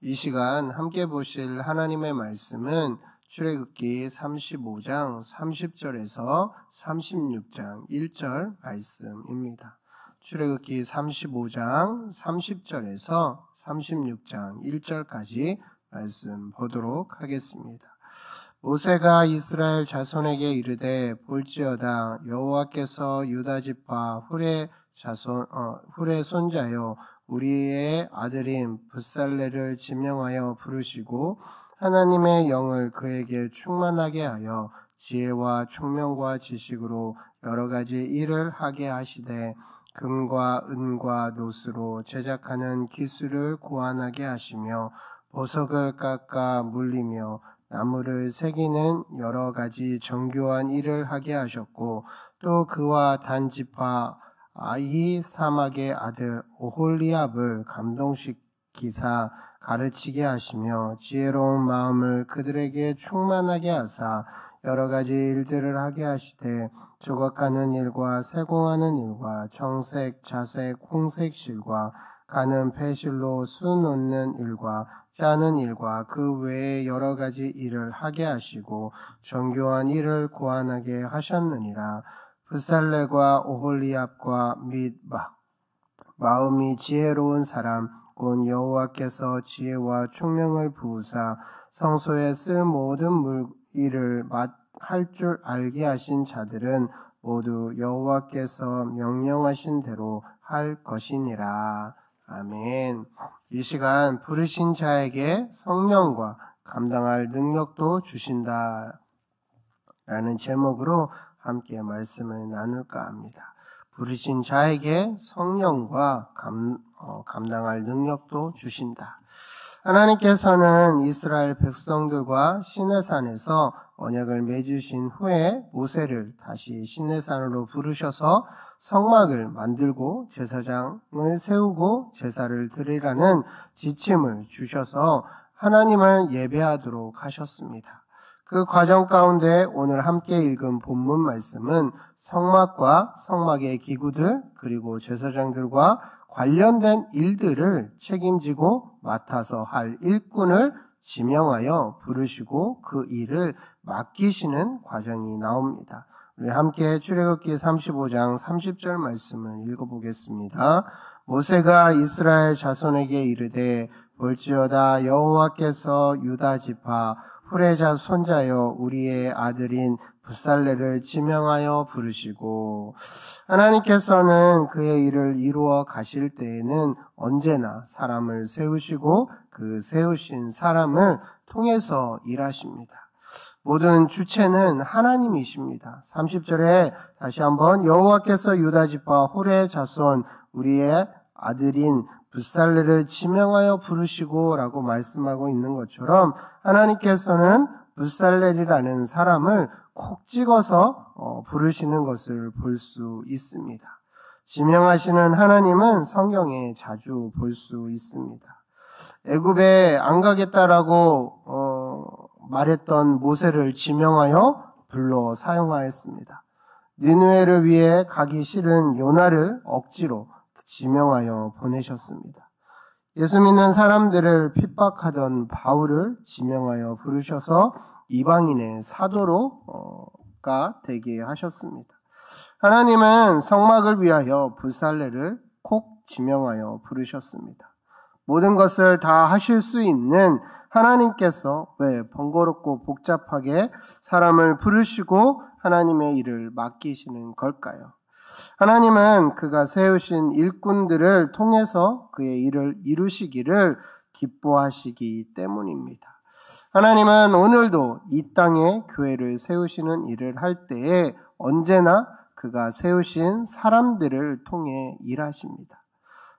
이 시간 함께 보실 하나님의 말씀은 출애굽기 35장 30절에서 36장 1절 말씀입니다. 출애굽기 35장 30절에서 36장 1절까지 말씀 보도록 하겠습니다. 모세가 이스라엘 자손에게 이르되 볼지어다 여호와께서 유다 지파 훌의 손자여 우리의 아들인 붓살레를 지명하여 부르시고 하나님의 영을 그에게 충만하게 하여 지혜와 총명과 지식으로 여러 가지 일을 하게 하시되 금과 은과 노스로 제작하는 기술을 고안하게 하시며 보석을 깎아 물리며 나무를 새기는 여러 가지 정교한 일을 하게 하셨고 또 그와 단지파 아히사막의 아들 오홀리압을 감동시키사 가르치게 하시며 지혜로운 마음을 그들에게 충만하게 하사 여러 가지 일들을 하게 하시되 조각하는 일과 세공하는 일과 청색, 자색, 홍색 실과 가는 패실로 수 놓는 일과 짜는 일과 그 외에 여러 가지 일을 하게 하시고 정교한 일을 고안하게 하셨느니라. 붓살레과 오홀리압과 및 마음이 지혜로운 사람 곧 여호와께서 지혜와 총명을 부으사 성소에 쓸 모든 일을 할 줄 알게 하신 자들은 모두 여호와께서 명령하신 대로 할 것이니라. 아멘. 이 시간 부르신 자에게 성령과 감당할 능력도 주신다 라는 제목으로 함께 말씀을 나눌까 합니다. 부르신 자에게 성령과 감당할 능력도 주신다. 하나님께서는 이스라엘 백성들과 시내산에서 언약을 맺으신 후에 모세를 다시 시내산으로 부르셔서 성막을 만들고 제사장을 세우고 제사를 드리라는 지침을 주셔서 하나님을 예배하도록 하셨습니다. 그 과정 가운데 오늘 함께 읽은 본문 말씀은 성막과 성막의 기구들 그리고 제사장들과 관련된 일들을 책임지고 맡아서 할 일꾼을 지명하여 부르시고 그 일을 맡기시는 과정이 나옵니다. 우리 함께 출애굽기 35장 30절 말씀을 읽어보겠습니다. 모세가 이스라엘 자손에게 이르되 볼지어다 여호와께서 유다 지파 훌의 손자여 우리의 아들인 붓살레를 지명하여 부르시고 하나님께서는 그의 일을 이루어 가실 때에는 언제나 사람을 세우시고 그 세우신 사람을 통해서 일하십니다. 모든 주체는 하나님이십니다. 30절에 다시 한번 여호와께서 유다 지파 훌의 자손 우리의 아들인 붓살레를 지명하여 부르시고 라고 말씀하고 있는 것처럼 하나님께서는 붓살레라는 사람을 콕 찍어서 부르시는 것을 볼 수 있습니다. 지명하시는 하나님은 성경에 자주 볼 수 있습니다. 애굽에 안 가겠다라고 말했던 모세를 지명하여 불러 사용하였습니다. 니느웨를 위해 가기 싫은 요나를 억지로 지명하여 보내셨습니다. 예수 믿는 사람들을 핍박하던 바울을 지명하여 부르셔서 이방인의 사도로가 되게 하셨습니다. 하나님은 성막을 위하여 붓살레를 콕 지명하여 부르셨습니다. 모든 것을 다 하실 수 있는 하나님께서 왜 번거롭고 복잡하게 사람을 부르시고 하나님의 일을 맡기시는 걸까요? 하나님은 그가 세우신 일꾼들을 통해서 그의 일을 이루시기를 기뻐하시기 때문입니다. 하나님은 오늘도 이 땅에 교회를 세우시는 일을 할 때에 언제나 그가 세우신 사람들을 통해 일하십니다.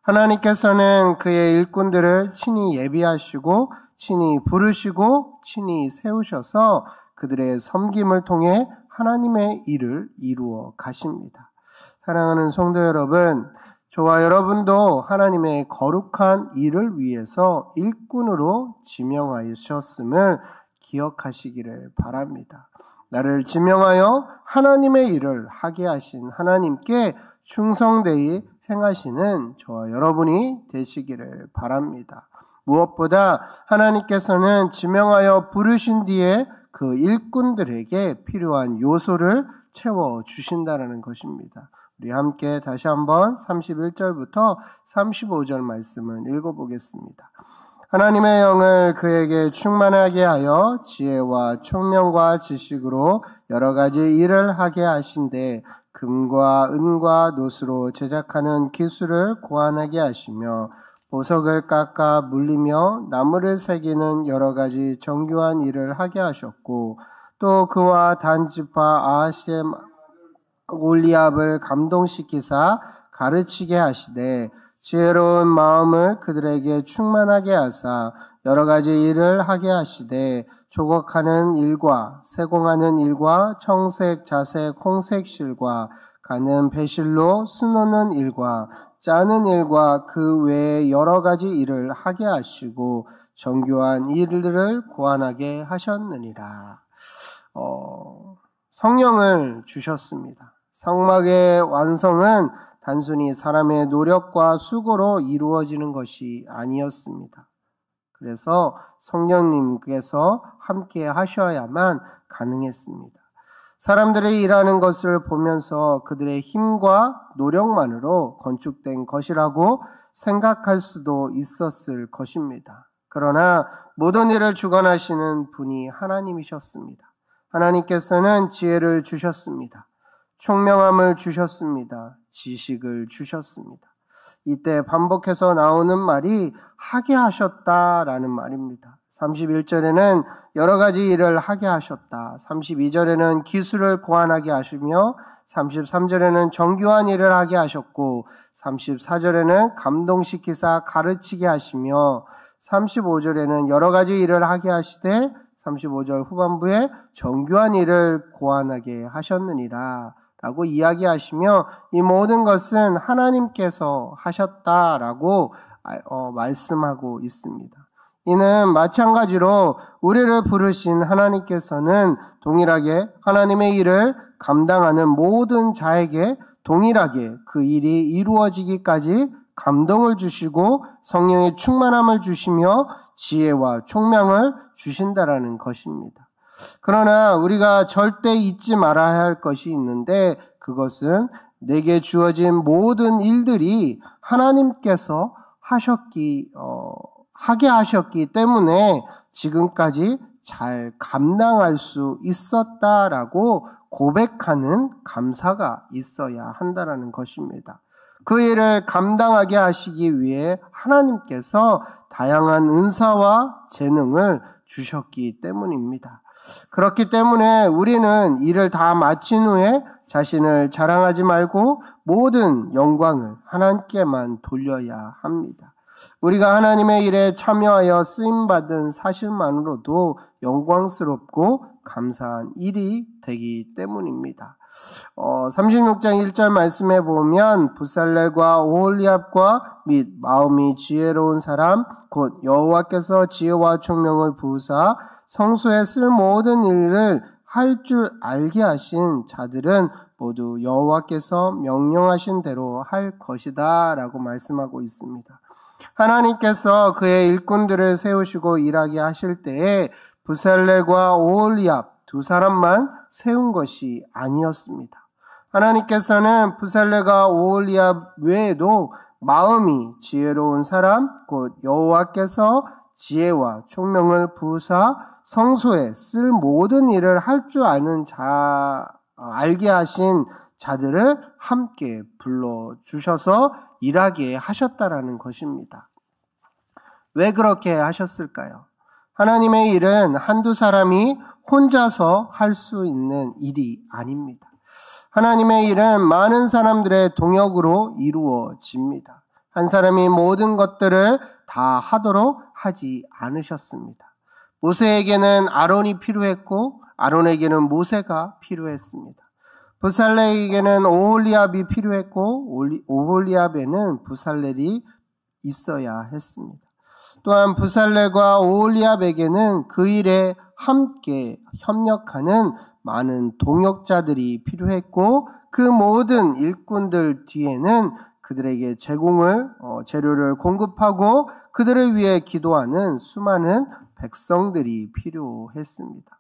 하나님께서는 그의 일꾼들을 친히 예비하시고 친히 부르시고 친히 세우셔서 그들의 섬김을 통해 하나님의 일을 이루어 가십니다. 사랑하는 성도 여러분, 저와 여러분도 하나님의 거룩한 일을 위해서 일꾼으로 지명하셨음을 기억하시기를 바랍니다. 나를 지명하여 하나님의 일을 하게 하신 하나님께 충성되이 행하시는 저와 여러분이 되시기를 바랍니다. 무엇보다 하나님께서는 지명하여 부르신 뒤에 그 일꾼들에게 필요한 요소를 채워주신다는 것입니다. 우리 함께 다시 한번 31절부터 35절 말씀을 읽어보겠습니다. 하나님의 영을 그에게 충만하게 하여 지혜와 총명과 지식으로 여러 가지 일을 하게 하신대 금과 은과 노수로 제작하는 기술을 고안하게 하시며 보석을 깎아 물리며 나무를 새기는 여러 가지 정교한 일을 하게 하셨고 또 그와 단지파 아하셈 올리압을 감동시키사 가르치게 하시되 지혜로운 마음을 그들에게 충만하게 하사 여러 가지 일을 하게 하시되 조각하는 일과 세공하는 일과 청색, 자색, 홍색 실과 가는 배실로 수놓는 일과 짜는 일과 그 외에 여러 가지 일을 하게 하시고 정교한 일들을 고안하게 하셨느니라. 성령을 주셨습니다. 성막의 완성은 단순히 사람의 노력과 수고로 이루어지는 것이 아니었습니다. 그래서 성령님께서 함께 하셔야만 가능했습니다. 사람들이 일하는 것을 보면서 그들의 힘과 노력만으로 건축된 것이라고 생각할 수도 있었을 것입니다. 그러나 모든 일을 주관하시는 분이 하나님이셨습니다. 하나님께서는 지혜를 주셨습니다. 총명함을 주셨습니다. 지식을 주셨습니다. 이때 반복해서 나오는 말이 하게 하셨다라는 말입니다. 31절에는 여러 가지 일을 하게 하셨다. 32절에는 기술을 고안하게 하시며 33절에는 정교한 일을 하게 하셨고 34절에는 감동시키사 가르치게 하시며 35절에는 여러 가지 일을 하게 하시되 35절 후반부에 정교한 일을 고안하게 하셨느니라 라고 이야기하시며 이 모든 것은 하나님께서 하셨다라고 말씀하고 있습니다. 이는 마찬가지로 우리를 부르신 하나님께서는 동일하게 하나님의 일을 감당하는 모든 자에게 동일하게 그 일이 이루어지기까지 감동을 주시고 성령의 충만함을 주시며 지혜와 총명을 주신다라는 것입니다. 그러나 우리가 절대 잊지 말아야 할 것이 있는데 그것은 내게 주어진 모든 일들이 하나님께서 하게 하셨기 때문에 지금까지 잘 감당할 수 있었다라고 고백하는 감사가 있어야 한다는 것입니다. 그 일을 감당하게 하시기 위해 하나님께서 다양한 은사와 재능을 주셨기 때문입니다. 그렇기 때문에 우리는 일을 다 마친 후에 자신을 자랑하지 말고 모든 영광을 하나님께만 돌려야 합니다. 우리가 하나님의 일에 참여하여 쓰임받은 사실만으로도 영광스럽고 감사한 일이 되기 때문입니다. 36장 1절 말씀에 보면 부살렐과 오홀리압과 및 마음이 지혜로운 사람 곧 여호와께서 지혜와 총명을 부으사 성소에 쓸 모든 일을 할 줄 알게 하신 자들은 모두 여호와께서 명령하신 대로 할 것이다 라고 말씀하고 있습니다. 하나님께서 그의 일꾼들을 세우시고 일하게 하실 때에 부살렐과 오홀리압 두 사람만 세운 것이 아니었습니다. 하나님께서는 부살렐과 오홀리압 외에도 마음이 지혜로운 사람 곧 여호와께서 지혜와 총명을 부으사 성소에 쓸 모든 일을 할 줄 아는 알게 하신 자들을 함께 불러주셔서 일하게 하셨다라는 것입니다. 왜 그렇게 하셨을까요? 하나님의 일은 한두 사람이 혼자서 할 수 있는 일이 아닙니다. 하나님의 일은 많은 사람들의 동역으로 이루어집니다. 한 사람이 모든 것들을 다 하도록 하지 않으셨습니다. 모세에게는 아론이 필요했고 아론에게는 모세가 필요했습니다. 부살렐에게는 오홀리압이 필요했고 오홀리압에는 부살렐이 있어야 했습니다. 또한 부살렐과 오홀리압에게는 그 일에 함께 협력하는 많은 동역자들이 필요했고 그 모든 일꾼들 뒤에는 그들에게 재료를 공급하고 그들을 위해 기도하는 수많은 백성들이 필요했습니다.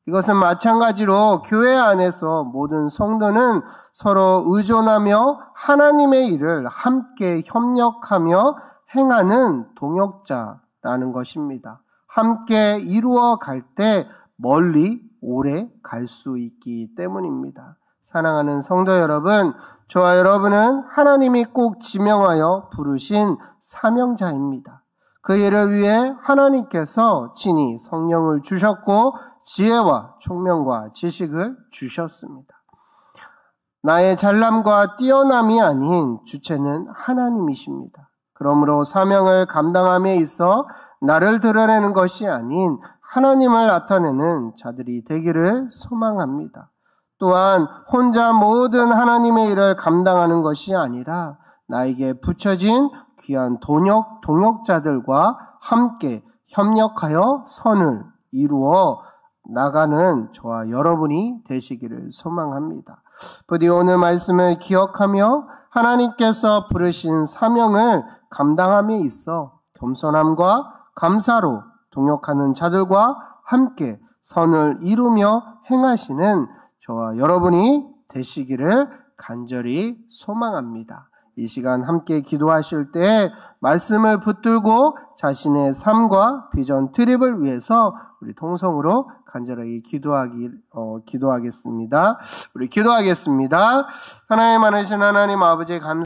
이것은 마찬가지로 교회 안에서 모든 성도는 서로 의존하며 하나님의 일을 함께 협력하며 행하는 동역자라는 것입니다. 함께 이루어 갈 때 멀리 오래 갈 수 있기 때문입니다. 사랑하는 성도 여러분, 저와 여러분은 하나님이 꼭 지명하여 부르신 사명자입니다. 그 일을 위해 하나님께서 친히 성령을 주셨고 지혜와 총명과 지식을 주셨습니다. 나의 잘남과 뛰어남이 아닌 주체는 하나님이십니다. 그러므로 사명을 감당함에 있어 나를 드러내는 것이 아닌 하나님을 나타내는 자들이 되기를 소망합니다. 또한 혼자 모든 하나님의 일을 감당하는 것이 아니라 나에게 붙여진 귀한 동역자들과 함께 협력하여 선을 이루어 나가는 저와 여러분이 되시기를 소망합니다. 부디 오늘 말씀을 기억하며 하나님께서 부르신 사명을 감당함에 있어 겸손함과 감사로 동역하는 자들과 함께 선을 이루며 행하시는 저와 여러분이 되시기를 간절히 소망합니다. 이 시간 함께 기도하실 때 말씀을 붙들고 자신의 삶과 비전 트립을 위해서 우리 통성으로 간절하게 기도하겠습니다. 우리 기도하겠습니다. 하나님 많으신 하나님 아버지 감사합니다.